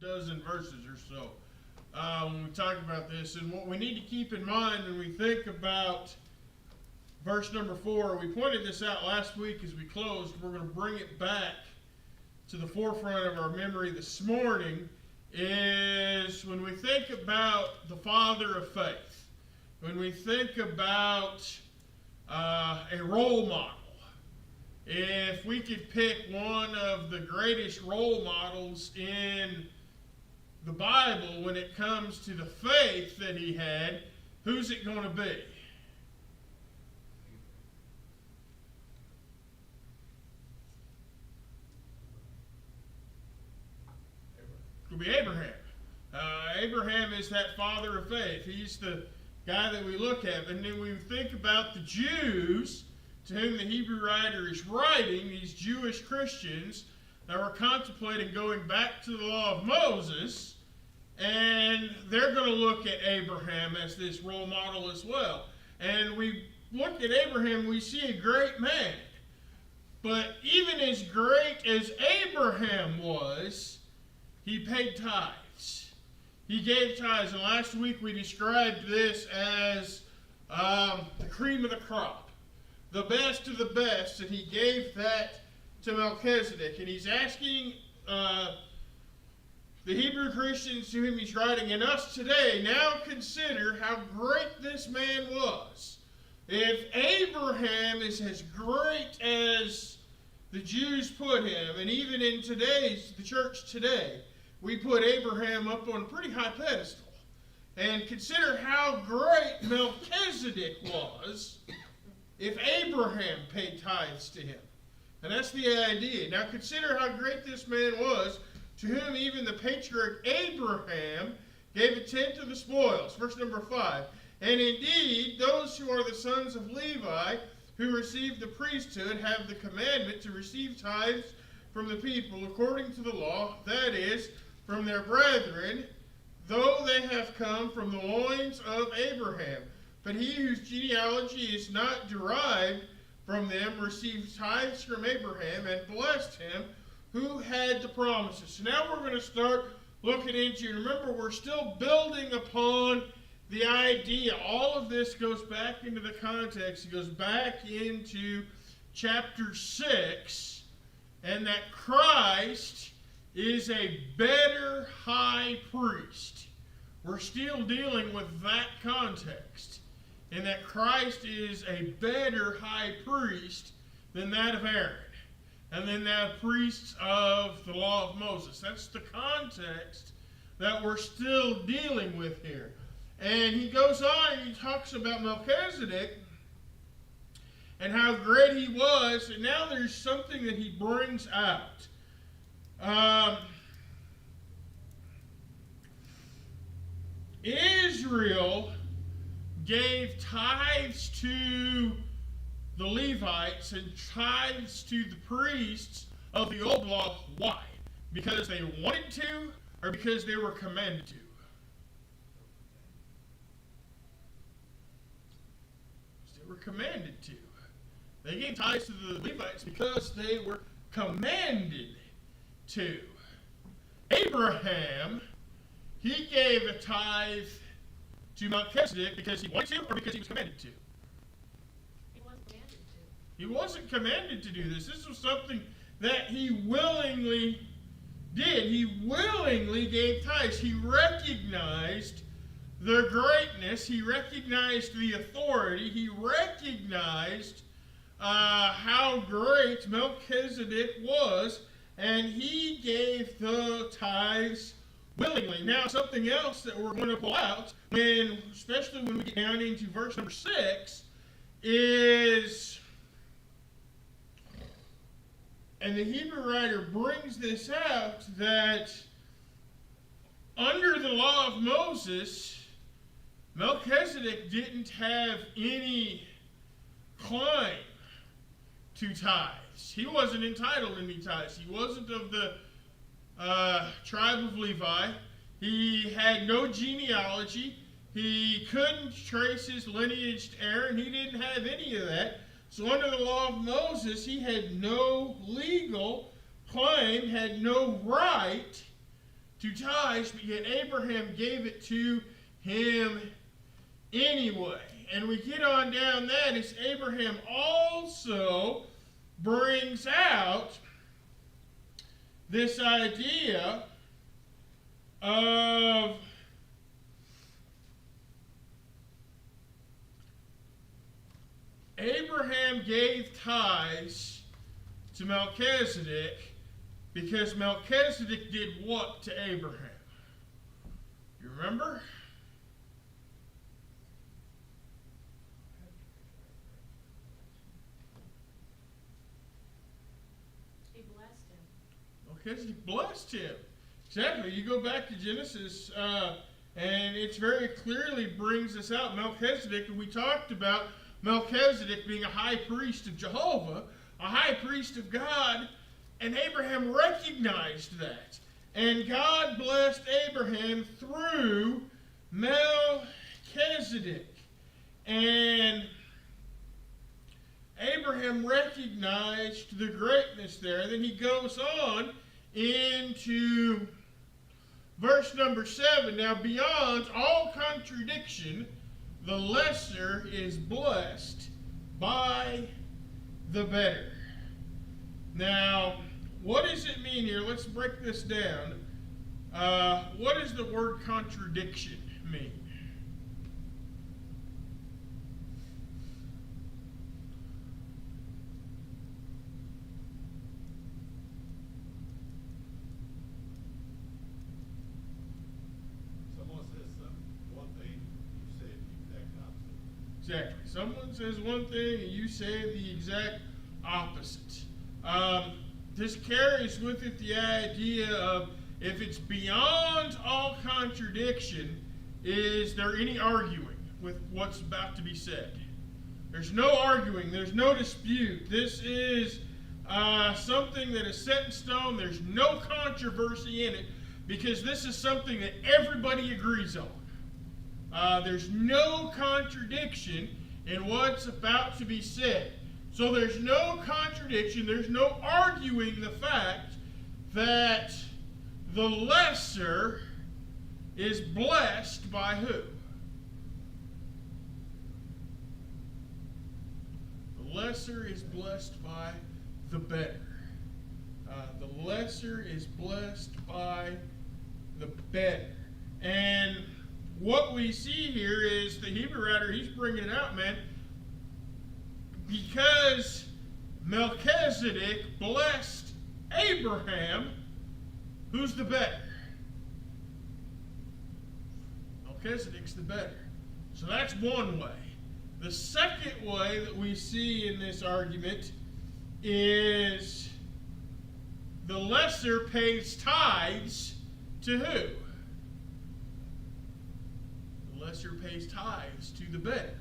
dozen verses or so when we talk about this. And what we need to keep in mind when we think about verse number 4, we pointed this out last week as we closed. We're going to bring it back to the forefront of our memory this morning, is when we think about the father of faith, when we think about a role model. If we could pick one of the greatest role models in the Bible when it comes to the faith that he had, who's it going to be? It could be Abraham. Abraham is that father of faith. He's the guy that we look at. And then we think about the Jews to whom the Hebrew writer is writing, these Jewish Christians that were contemplating going back to the law of Moses, and they're going to look at Abraham as this role model as well. And we look at Abraham, we see a great man. But even as great as Abraham was, he paid tithes. He gave tithes. And last week we described this as the cream of the crop, the best of the best, and he gave that to Melchizedek. And he's asking the Hebrew Christians to whom he's writing, and us today, now consider how great this man was. If Abraham is as great as the Jews put him, and even in the church today, we put Abraham up on a pretty high pedestal. And consider how great Melchizedek was if Abraham paid tithes to him. And that's the idea. Now consider how great this man was, to whom even the patriarch Abraham gave a tenth of the spoils. Verse number 5. And indeed, those who are the sons of Levi, who receive the priesthood, have the commandment to receive tithes from the people according to the law, that is, from their brethren, though they have come from the loins of Abraham. But he whose genealogy is not derived from them received tithes from Abraham and blessed him who had the promises. So now we're going to start looking into, remember, we're still building upon the idea. All of this goes back into the context. It goes back into chapter 6, and that Christ is a better high priest. We're still dealing with that context, and that Christ is a better high priest than that of Aaron, and then that priests of the law of Moses. That's the context that we're still dealing with here. And he goes on and he talks about Melchizedek and how great he was. And now there's something that he brings out. Israel gave tithes to the Levites and tithes to the priests of the old law. Why? Because they wanted to, or because they were commanded to? Because they were commanded to. They gave tithes to the Levites because they were commanded to. Abraham, he gave a tithe to Melchizedek because he wanted to, or because he was commanded to? He wasn't commanded to do this. This was something that he willingly did. He willingly gave tithes. He recognized the greatness. He recognized the authority. He recognized how great Melchizedek was, and he gave the tithes willingly. Now, something else that we're going to pull out, especially when we get down into verse number 6, is, and the Hebrew writer brings this out, that under the law of Moses, Melchizedek didn't have any claim to tithes. He wasn't entitled to any tithes. He wasn't of the tribe of Levi. He had no genealogy. He couldn't trace his lineage to Aaron. He didn't have any of that. So under the law of Moses, he had no legal claim, had no right to tithes, but yet Abraham gave it to him anyway. And we get on down that as Abraham also brings out this idea of Abraham gave tithes to Melchizedek because Melchizedek did what to Abraham? You remember? He blessed him. Melchizedek blessed him. Exactly. You go back to Genesis, and it very clearly brings us out. Melchizedek, and we talked about Melchizedek being a high priest of Jehovah, a high priest of God, and Abraham recognized that. And God blessed Abraham through Melchizedek. And Abraham recognized the greatness there. Then he goes on into verse number 7. Now, beyond all contradiction, the lesser is blessed by the better. Now, what does it mean here? Let's break this down. What does the word contradiction mean? Someone says one thing, you say the exact opposite. Exactly. Someone says one thing and you say the exact opposite. This carries with it the idea of, if it's beyond all contradiction, is there any arguing with what's about to be said? There's no arguing. There's no dispute. This is something that is set in stone. There's no controversy in it because this is something that everybody agrees on. There's no contradiction in what's about to be said. So there's no contradiction, there's no arguing the fact that the lesser is blessed by who? The lesser is blessed by the better. The lesser is blessed by the better. And what we see here is the Hebrew writer, he's bringing it out, man. Because Melchizedek blessed Abraham, who's the better? Melchizedek's the better. So that's one way. The second way that we see in this argument is the lesser pays tithes to who? The lesser pays tithes to the better.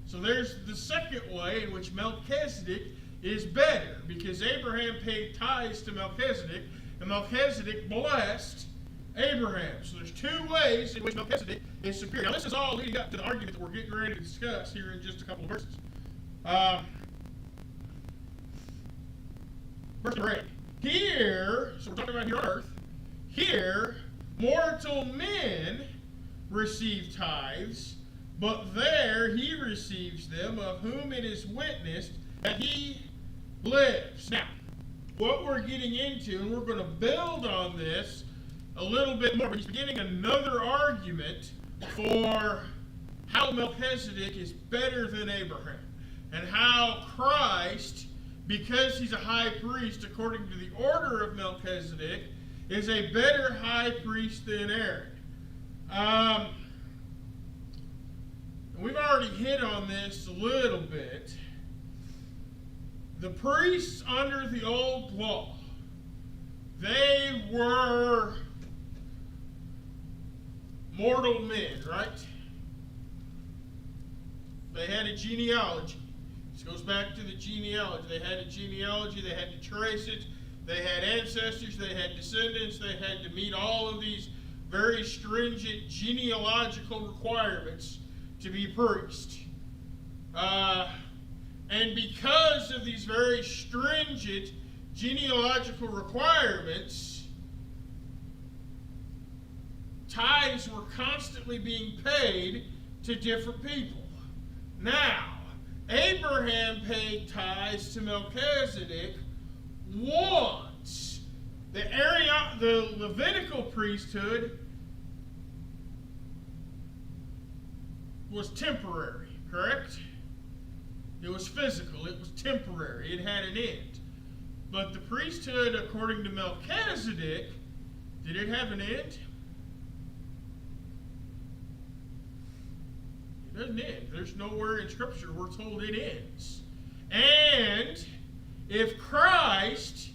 So there's the second way in which Melchizedek is better, because Abraham paid tithes to Melchizedek, and Melchizedek blessed Abraham. So there's two ways in which Melchizedek is superior. Now this is all leading up to the argument that we're getting ready to discuss here in just a couple of verses. Verse number 8. Here, so we're talking about here on earth, here mortal men receive tithes, but there he receives them, of whom it is witnessed that he lives. Now, what we're getting into, and we're going to build on this a little bit more, but he's beginning another argument for how Melchizedek is better than Abraham, and how Christ, because he's a high priest according to the order of Melchizedek, is a better high priest than Aaron. We've already hit on this a little bit. The priests under the old law, they were mortal men, right? They had a genealogy. This goes back to the genealogy. They had a genealogy, they had to trace it, they had ancestors, they had descendants, they had to meet all of these very stringent genealogical requirements to be priest. And because of these very stringent genealogical requirements, tithes were constantly being paid to different people. Now, Abraham paid tithes to Melchizedek once. The Levitical priesthood was temporary, correct? It was physical, it was temporary, it had an end. But the priesthood, according to Melchizedek, did it have an end? It doesn't end. There's nowhere in Scripture we're told it ends. And if Christ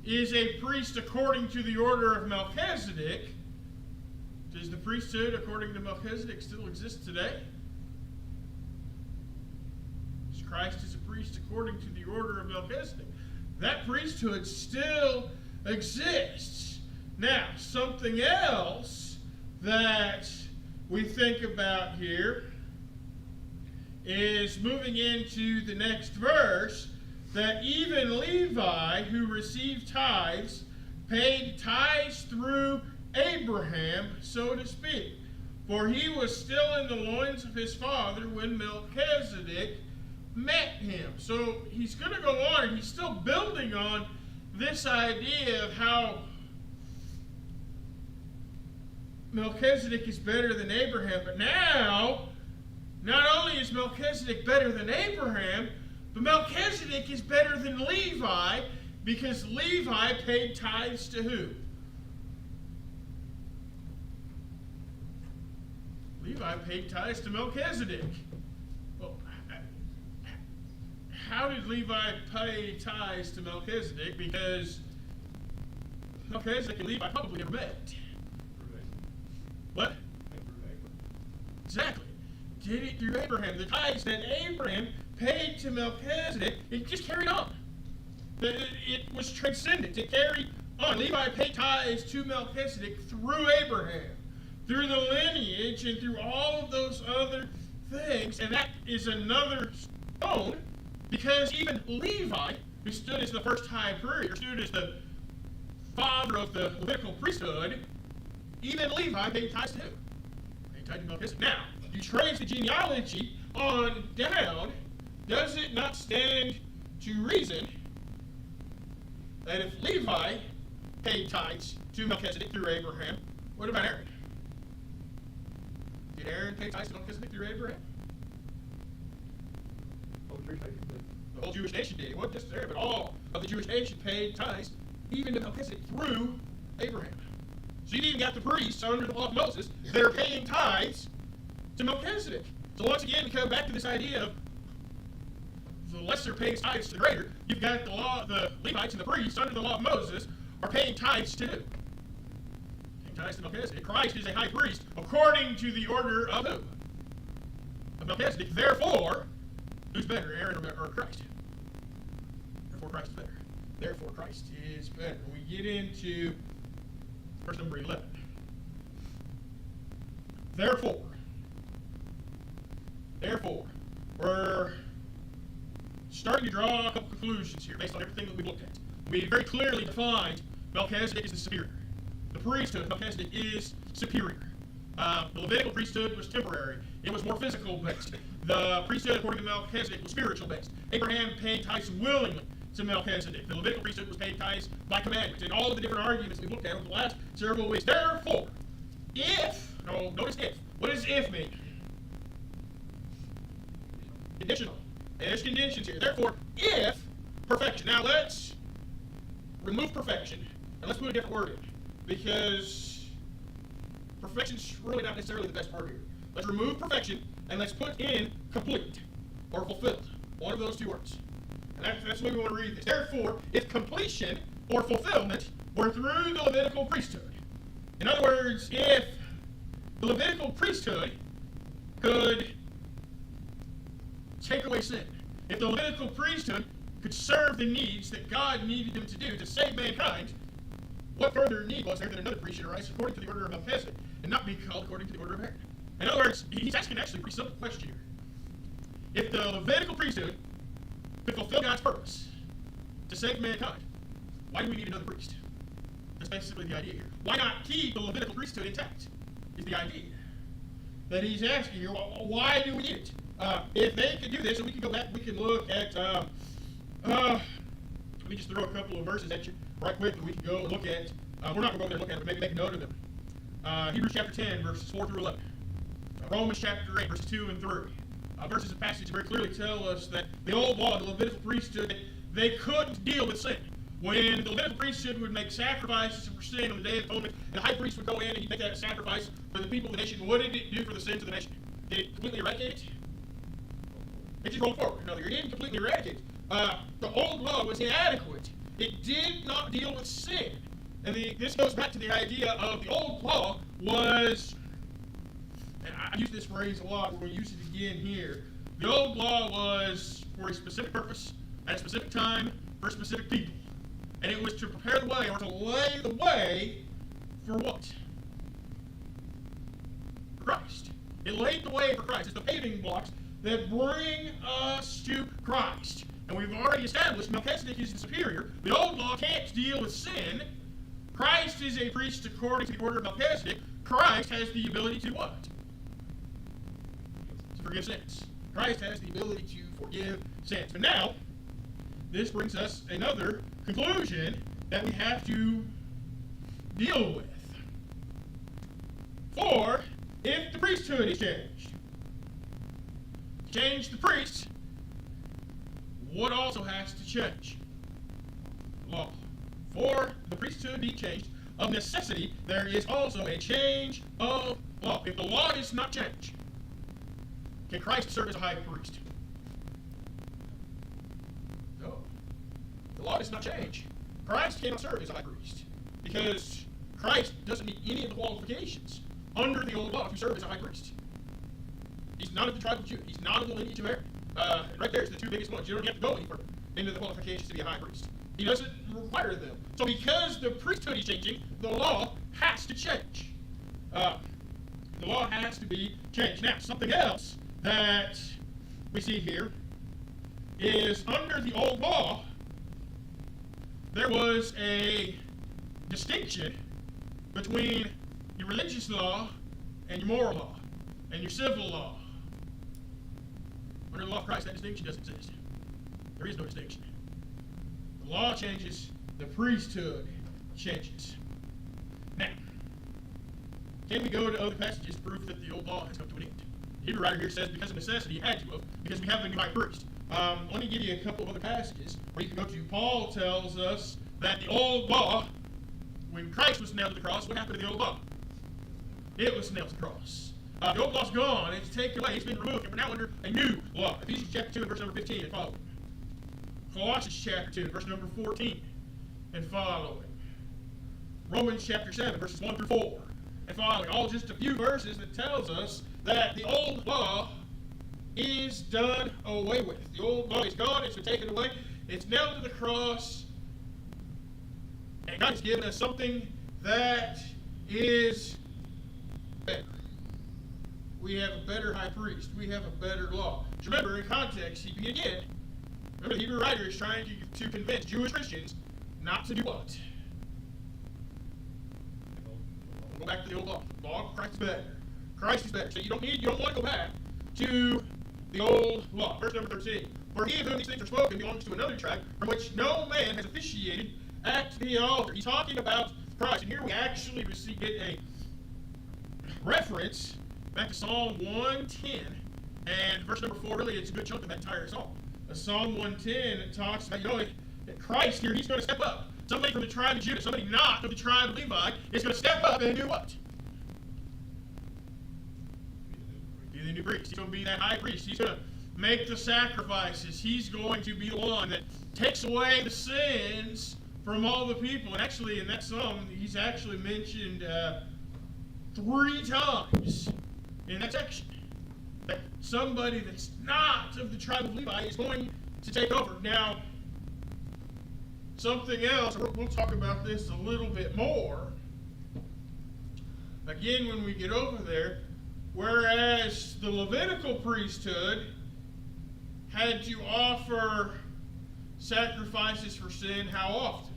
is a priest according to the order of Melchizedek, does the priesthood according to Melchizedek still exist today? Christ is a priest according to the order of Melchizedek. That priesthood still exists. Now, something else that we think about here is moving into the next verse, that even Levi, who received tithes, paid tithes through Abraham, so to speak. For he was still in the loins of his father when Melchizedek met him. So he's going to go on, and he's still building on this idea of how Melchizedek is better than Abraham. But now, not only is Melchizedek better than Abraham, but Melchizedek is better than Levi, because Levi paid tithes to who? Levi paid tithes to Melchizedek. Well, how did Levi pay tithes to Melchizedek? Because Melchizedek and Levi probably never met. What? Exactly. Did it through Abraham. The tithes that Abraham paid to Melchizedek, it just carried on. It was transcendent. It carried on. Levi paid tithes to Melchizedek through Abraham, through the lineage, and through all of those other things. And that is another stone, because even Levi, who stood as the first high priest, or stood as the father of the Levitical priesthood, even Levi paid tithes to him. Paid tithes to Melchizedek. Now, you trace the genealogy on down, does it not stand to reason that if Levi paid tithes to Melchizedek through Abraham, what about Aaron? Did Aaron pay tithes to Melchizedek through Abraham? The whole Jewish nation did. It wasn't just Aaron, but all of the Jewish nation paid tithes, even to Melchizedek, through Abraham. So you even got the priests under the law of Moses, they're paying tithes to Melchizedek. So once again, we come back to this idea of the lesser pays tithes to the greater. You've got the Levites and the priests under the law of Moses are paying tithes to who? Paying tithes to Melchizedek. Christ is a high priest according to the order of who? Of Melchizedek. Therefore, who's better, Aaron or Christ? Therefore, Christ is better. Therefore, Christ is better. We get into verse number 11. Therefore, we're starting to draw a couple conclusions here based on everything that we've looked at. We very clearly defined Melchizedek as the superior. The priesthood of Melchizedek is superior. The Levitical priesthood was temporary. It was more physical based. The priesthood, according to Melchizedek, was spiritual based. Abraham paid tithes willingly to Melchizedek. The Levitical priesthood was paid tithes by commandment. And all of the different arguments we've looked at over the last several weeks. Therefore, notice if. What does if mean? Conditional. There's conditions here. Therefore, if perfection. Now let's remove perfection and let's put a different word in, because perfection's really not necessarily the best part here. Let's remove perfection and let's put in complete or fulfilled. One of those two words. And that's the way we want to read this. Therefore, if completion or fulfillment were through the Levitical priesthood. In other words, if the Levitical priesthood could take away sin, if the Levitical priesthood could serve the needs that God needed them to do to save mankind, what further need was there that another priest should arise according to the order of Melchizedek and not be called according to the order of Aaron? In other words, he's asking actually a pretty simple question here. If the Levitical priesthood could fulfill God's purpose to save mankind, why do we need another priest? That's basically the idea here. Why not keep the Levitical priesthood intact? is the idea that he's asking here. Why do we need it? If they could do this, and we can go back, we can look at, let me just throw a couple of verses at you right quickly. We can go look at, we're not going to go there and look at it, but maybe make a note of them. Hebrews chapter 10, verses 4 through 11. Romans chapter 8, verses 2 and 3. Verses of passage very clearly tell us that the old law, the Levitical priesthood, they couldn't deal with sin. When the Levitical priesthood would make sacrifices for sin on the Day of Atonement, the high priest would go in and he'd make that sacrifice for the people of the nation. What did it do for the sins of the nation? Did it completely eradicate it? It just rolled forward. No, it didn't completely eradicate it. The old law was inadequate. It did not deal with sin. And this goes back to the idea of the old law was, and I use this phrase a lot, we're going to use it again here. The old law was for a specific purpose, at a specific time, for specific people. And it was to prepare the way, or to lay the way for what? For Christ. It laid the way for Christ. It's the paving blocks that bring us to Christ. And we've already established Melchizedek is the superior. The old law can't deal with sin. Christ is a priest according to the order of Melchizedek. Christ has the ability to what? To forgive sins. Christ has the ability to forgive sins. But now, this brings us another conclusion that we have to deal with. For if the priesthood is changed, change the priest, what also has to change? Law. For the priesthood be changed, of necessity, there is also a change of law. If the law does not change, can Christ serve as a high priest? No. The law does not change. Christ cannot serve as a high priest because Christ doesn't meet any of the qualifications under the old law to serve as a high priest. He's not of the tribe of Judah. He's not of the lineage of Aaron. Right there's the two biggest ones. You don't have to go any further into the qualifications to be a high priest. He doesn't require them. So because the priesthood is changing, the law has to change. The law has to be changed. Now, something else that we see here is under the old law, there was a distinction between your religious law and your moral law and your civil law. Under the law of Christ, that distinction doesn't exist. There is no distinction. The law changes, the priesthood changes. Now, can we go to other passages to prove that the old law has come to an end? The Hebrew writer here says because of necessity it had to have, because we have a new high priest. Let me give you a couple of other passages where you can go to. Paul tells us that the old law, when Christ was nailed to the cross, what happened to the old law? It was nailed to the cross. The old law's gone. It's taken away. It's been removed. And we're now under a new law. Ephesians chapter 2 and verse number 15 and following. Colossians chapter 2 and verse number 14 and following. Romans chapter 7 verses 1 through 4 and following. All just a few verses that tells us that the old law is done away with. The old law is gone. It's been taken away. It's nailed to the cross. And God has given us something that is better. We have a better high priest. We have a better law. Remember, in context, again, remember the Hebrew writer is trying to convince Jewish Christians not to do what? Go back to the old law. The law of Christ is better. Christ is better. So you don't want to go back to the old law. Verse number 13. For he of whom these things are spoken belongs to another tribe, from which no man has officiated at the altar. He's talking about Christ. And here we actually get a reference back to Psalm 110. And verse number 4, really, it's a good chunk of that entire psalm. Psalm 110, it talks about, that Christ here, he's going to step up. Somebody from the tribe of Judah, somebody not from the tribe of Levi, is going to step up and do what? Be the new priest. He's going to be that high priest. He's going to make the sacrifices. He's going to be the one that takes away the sins from all the people. And actually, in that psalm, he's actually mentioned 3 times in that section that somebody that's not of the tribe of Levi is going to take over. Now, something else, we'll talk about this a little bit more. Again, when we get over there, whereas the Levitical priesthood had to offer sacrifices for sin, how often?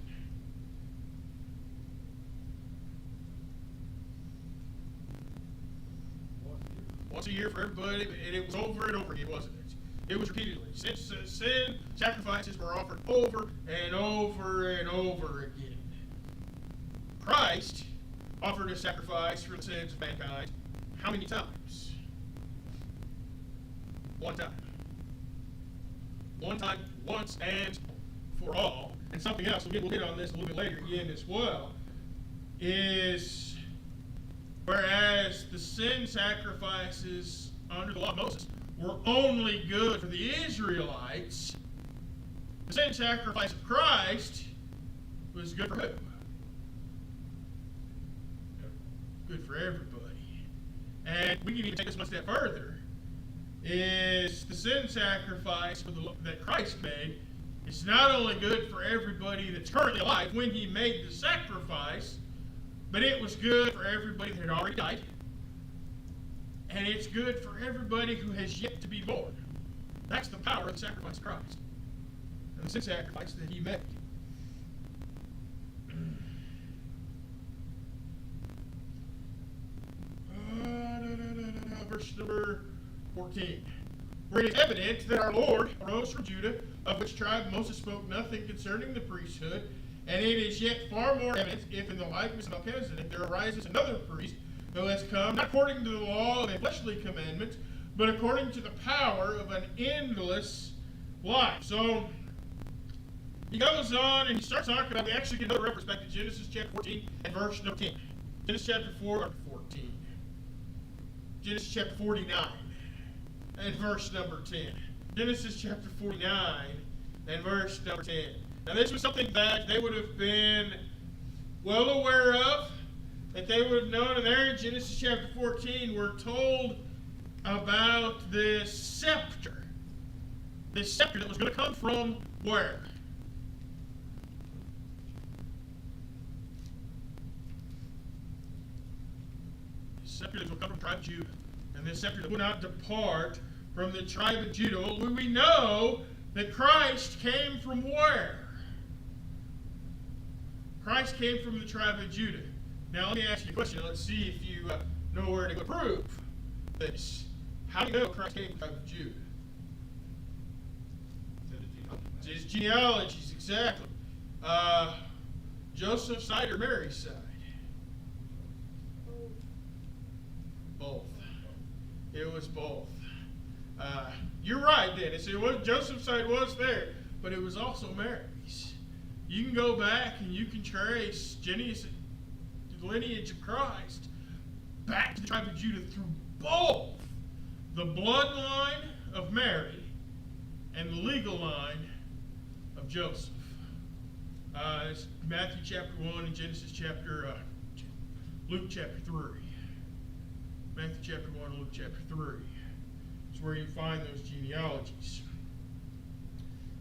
once a year for everybody, and it was over and over again, wasn't it? It was repeatedly. Sin sacrifices were offered over and over and over again. Christ offered a sacrifice for the sins of mankind how many times? One time. One time, once and for all. And something else, we'll get on this a little bit later again as well, is whereas the sin sacrifices under the law of Moses were only good for the Israelites, the sin sacrifice of Christ was good for who? Good for everybody. And we can even take this one step further, is the sin sacrifice that Christ made is not only good for everybody that's currently alive when he made the sacrifice, but it was good for everybody that had already died. And it's good for everybody who has yet to be born. That's the power of the sacrifice of Christ. And the sin sacrifice that he made. Verse number 14. For it is evident that our Lord arose from Judah, of which tribe Moses spoke nothing concerning the priesthood, and it is yet far more evident if in the likeness of Melchizedek there arises another priest who has come, not according to the law of a fleshly commandment, but according to the power of an endless life. So he goes on and he starts talking about, we actually get another reference back to Genesis chapter 14 and verse number 10. Genesis chapter 14. Genesis chapter 49 and verse number 10. Genesis chapter 49 and verse number 10. Now this was something that they would have been well aware of, that they would have known. And there in Genesis chapter 14 we're told about this scepter. This scepter that was going to come from where? This scepter that would come from the tribe of Judah. And this scepter that would not depart from the tribe of Judah. Well, we know that Christ came from where? Christ came from the tribe of Judah. Now, let me ask you a question. Let's see if you know where to go prove this. How do you know Christ came from the tribe of Judah? It's his genealogies, exactly. Joseph's side or Mary's side? Both. It was both. You're right, Dennis. It was Joseph's side was there, but it was also Mary's. You can go back and you can trace the lineage of Christ back to the tribe of Judah through both the bloodline of Mary and the legal line of Joseph. It's Matthew chapter 1 and Luke chapter 3. Matthew chapter 1 and Luke chapter 3 is where you find those genealogies.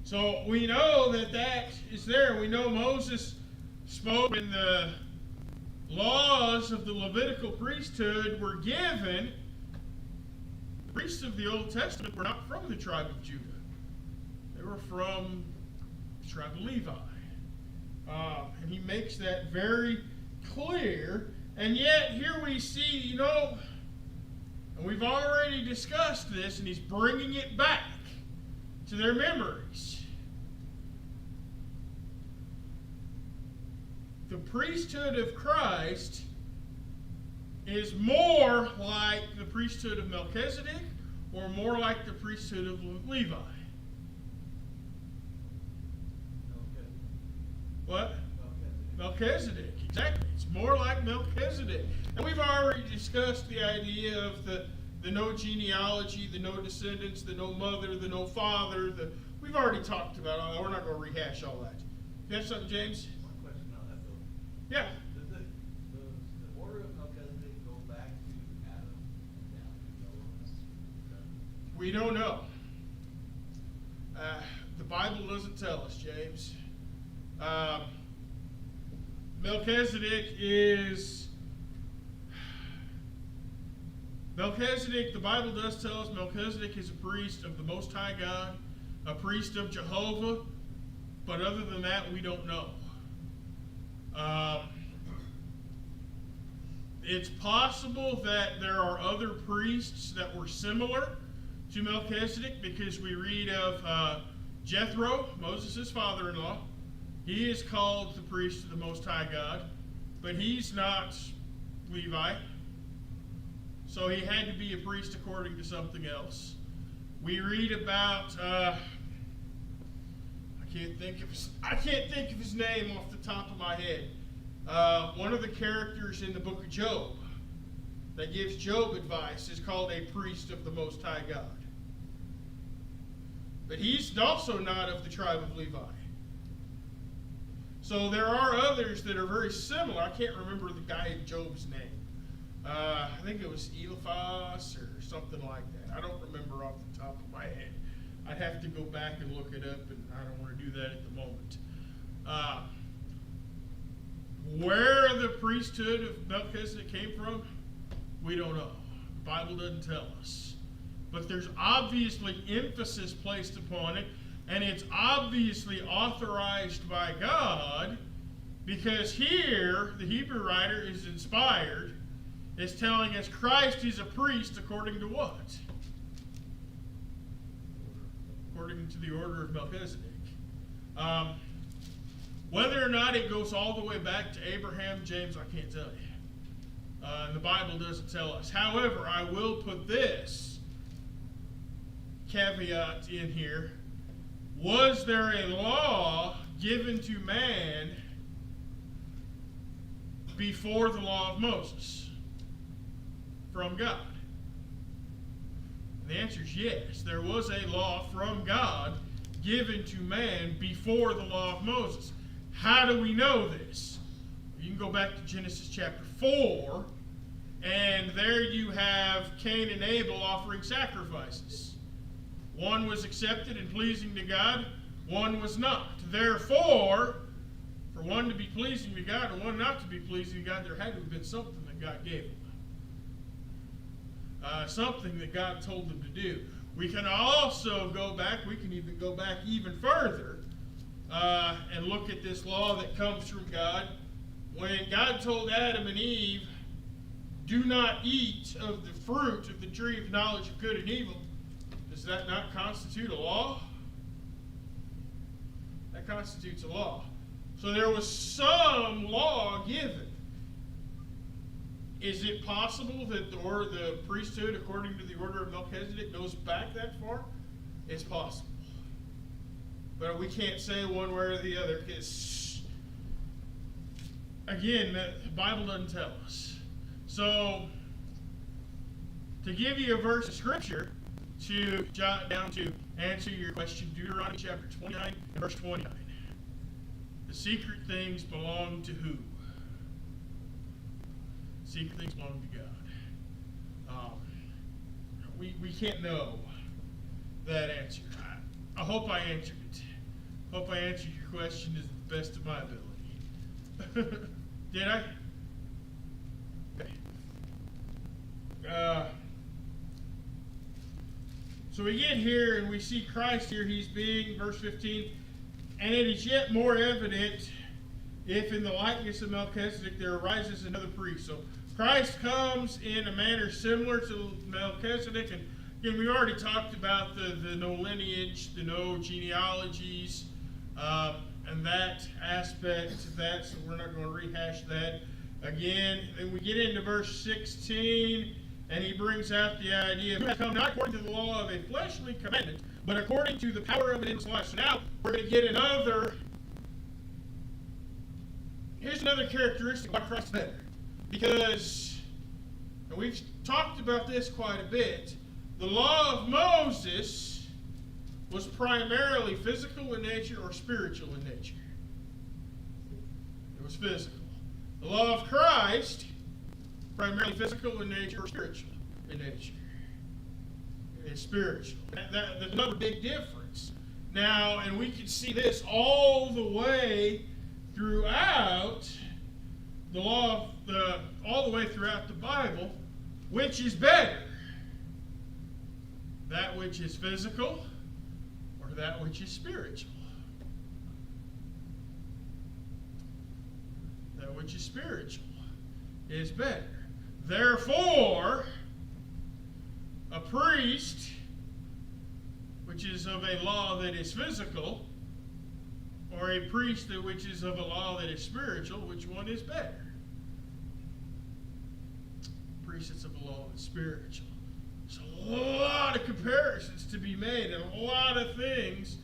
So we know that is there. We know Moses spoke when the laws of the Levitical priesthood were given. The priests of the Old Testament were not from the tribe of Judah. They were from the tribe of Levi. And he makes that very clear. And yet here we see, and we've already discussed this, and he's bringing it back to their memories. The priesthood of Christ is more like the priesthood of Melchizedek or more like the priesthood of Levi? What? Melchizedek, exactly. It's more like Melchizedek. And we've already discussed the idea of the no genealogy, the no descendants, the no mother, the no father. We've already talked about all that. We're not going to rehash all that. You have something, James? One question on that, though. Yeah. Does the order of Melchizedek go back to Adam and down to Noah? We don't know. The Bible doesn't tell us, James. Melchizedek, the Bible does tell us Melchizedek is a priest of the Most High God, a priest of Jehovah, but other than that, we don't know. It's possible that there are other priests that were similar to Melchizedek, because we read of Jethro, Moses' father-in-law. He is called the priest of the Most High God, but he's not Levi. So he had to be a priest according to something else. We read about I can't think of his name off the top of my head. One of the characters in the book of Job that gives Job advice is called a priest of the Most High God. But he's also not of the tribe of Levi. So there are others that are very similar. I can't remember the guy in Job's name. I think it was Eliphaz or something like that. I don't remember off the top of my head. I'd have to go back and look it up, and I don't want to do that at the moment. Where the priesthood of Melchizedek came from, we don't know. The Bible doesn't tell us. But there's obviously emphasis placed upon it, and it's obviously authorized by God, because here the Hebrew writer is inspired, is telling us Christ is a priest according to what? According to the order of Melchizedek. Whether or not it goes all the way back to Abraham, James, I can't tell you. And the Bible doesn't tell us. However, I will put this caveat in here. Was there a law given to man before the law of Moses from God? And the answer is yes. There was a law from God given to man before the law of Moses. How do we know this? You can go back to Genesis chapter 4, and there you have Cain and Abel offering sacrifices. One was accepted and pleasing to God, one was not. Therefore, for one to be pleasing to God and one not to be pleasing to God, there had to have been something that God gave them. Something that God told them to do. We can also go back, we can even go back even further and look at this law that comes from God. When God told Adam and Eve, do not eat of the fruit of the tree of knowledge of good and evil, does that not constitute a law? That constitutes a law. So there was some law given. Is it possible that the priesthood, according to the order of Melchizedek, goes back that far? It's possible. But we can't say one way or the other, because, again, the Bible doesn't tell us. So, to give you a verse of Scripture to jot down to answer your question, Deuteronomy chapter 29 and verse 29. The secret things belong to who? Secret things belong to God. We can't know that answer. I hope I answered it. Hope I answered your question to the best of my ability. Did I? Okay. So we get here and we see Christ here. He's being, verse 15, and it is yet more evident if in the likeness of Melchizedek there arises another priest. So Christ comes in a manner similar to Melchizedek. And again, we already talked about the no lineage, the no genealogies, and that aspect of that, so we're not going to rehash that again. And we get into verse 16, and he brings out the idea of who has come not according to the law of a fleshly commandment, but according to the power of an endless life. So now we're going to get here's another characteristic of Christ better. Because, and we've talked about this quite a bit, the law of Moses was primarily physical in nature or spiritual in nature. It was physical. The law of Christ, primarily physical in nature or spiritual in nature. It's spiritual. There's another big difference. Now, and we can see this all the way throughout the law of all the way throughout the Bible. Which is better? That which is physical or that which is spiritual? That which is spiritual is better. Therefore, a priest, which is of a law that is physical, or a priest which is of a law that is spiritual, which one is better? Priest that's of a law that's spiritual. There's a lot of comparisons to be made and a lot of things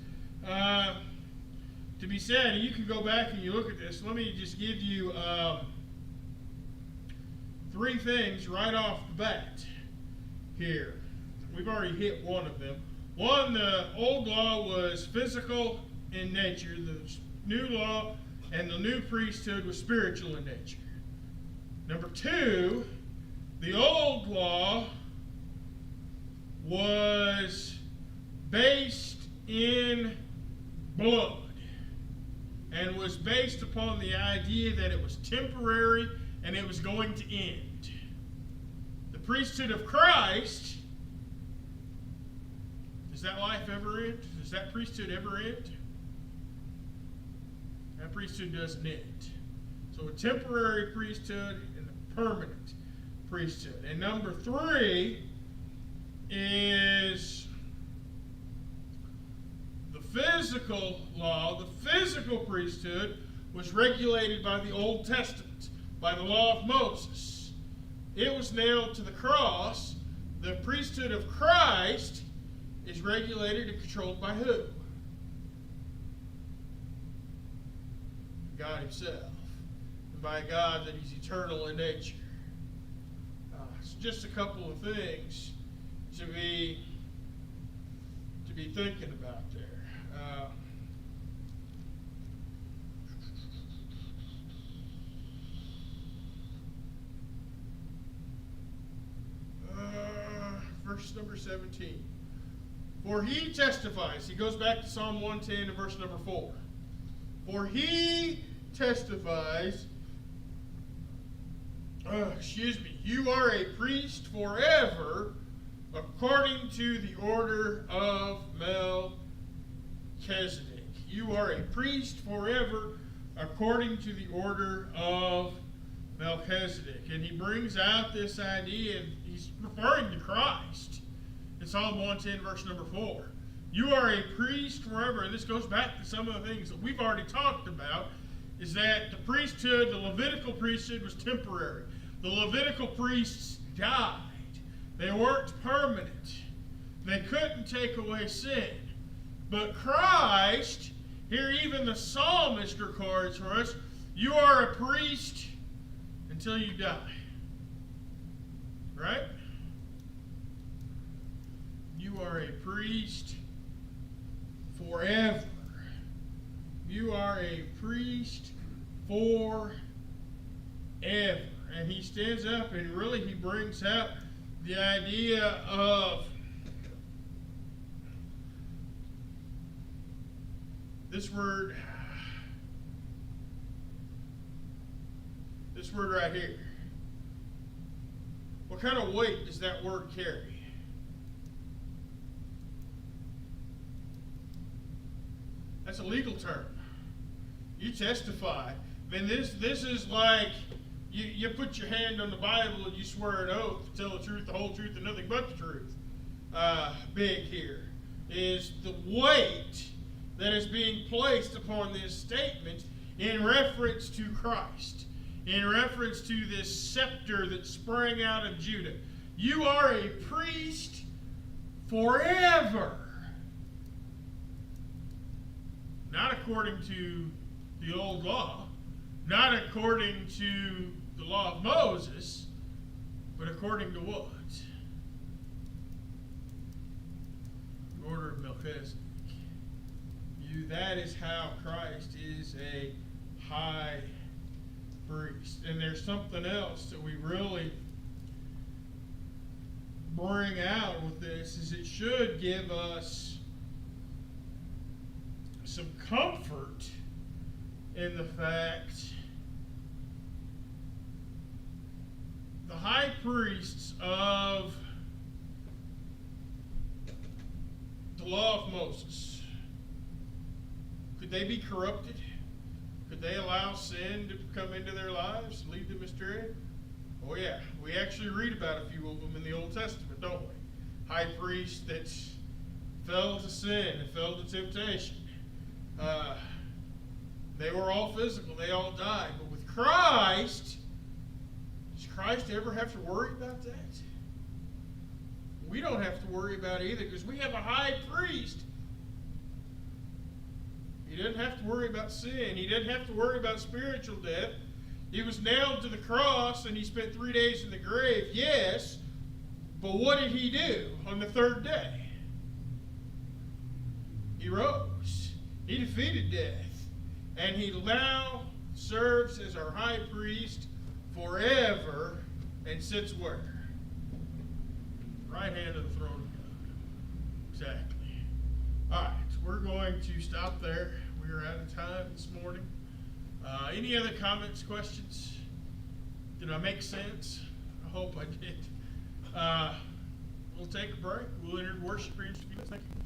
to be said. And you can go back and you look at this. Let me just give you 3 things right off the bat here. We've already hit one of them. One, the old law was physical in nature. The new law and the new priesthood was spiritual in nature. Number 2, the old law was based in blood and was based upon the idea that it was temporary and it was going to end. The priesthood of Christ, does that life ever end? Does that priesthood ever end? That priesthood doesn't end. So a temporary priesthood and a permanent priesthood. And number 3 is the physical law. The physical priesthood was regulated by the Old Testament, by the law of Moses. It was nailed to the cross. The priesthood of Christ is regulated and controlled by who? God himself. And by God that he's eternal in nature. So just a couple of things to be thinking about there. 17. For he testifies. He goes back to Psalm 110 and verse number 4. For he testifies, you are a priest forever according to the order of Melchizedek. You are a priest forever according to the order of Melchizedek. And he brings out this idea, and he's referring to Christ in Psalm 110, verse number 4. You are a priest forever. And this goes back to some of the things that we've already talked about, is that the priesthood, the Levitical priesthood, was temporary. The Levitical priests died. They weren't permanent. They couldn't take away sin. But Christ, here even the psalmist records for us, you are a priest until you die. Right? You are a priest forever. You are a priest forever. And he stands up and really he brings out the idea of this word right here. What kind of weight does that word carry? That's a legal term. You testify. Then this is like you put your hand on the Bible and you swear an oath to tell the truth, the whole truth, and nothing but the truth. Big here is the weight that is being placed upon this statement in reference to Christ, in reference to this scepter that sprang out of Judah. You are a priest forever. Not according to the old law, not according to the law of Moses, but according to what? The order of Melchizedek. That is how Christ is a high priest. And there's something else that we really bring out with this, is it should give us some comfort in the fact the high priests of the law of Moses, could they be corrupted? Could they allow sin to come into their lives, lead them astray? Oh yeah, we actually read about a few of them in the Old Testament, don't we? High priests that fell to sin and fell to temptation. They were all physical. They all died. But with Christ, does Christ ever have to worry about that? We don't have to worry about it either, because we have a high priest. He doesn't have to worry about sin. He doesn't have to worry about spiritual death. He was nailed to the cross and he spent 3 days in the grave, yes, but what did he do on the third day? He rose. He defeated death. And he now serves as our high priest forever and sits where? Right hand of the throne of God. Exactly. All right, we're going to stop there. We are out of time this morning. Any other comments, questions? Did I make sense? I hope I did. We'll take a break. We'll enter worship here in just a few minutes. Thank you.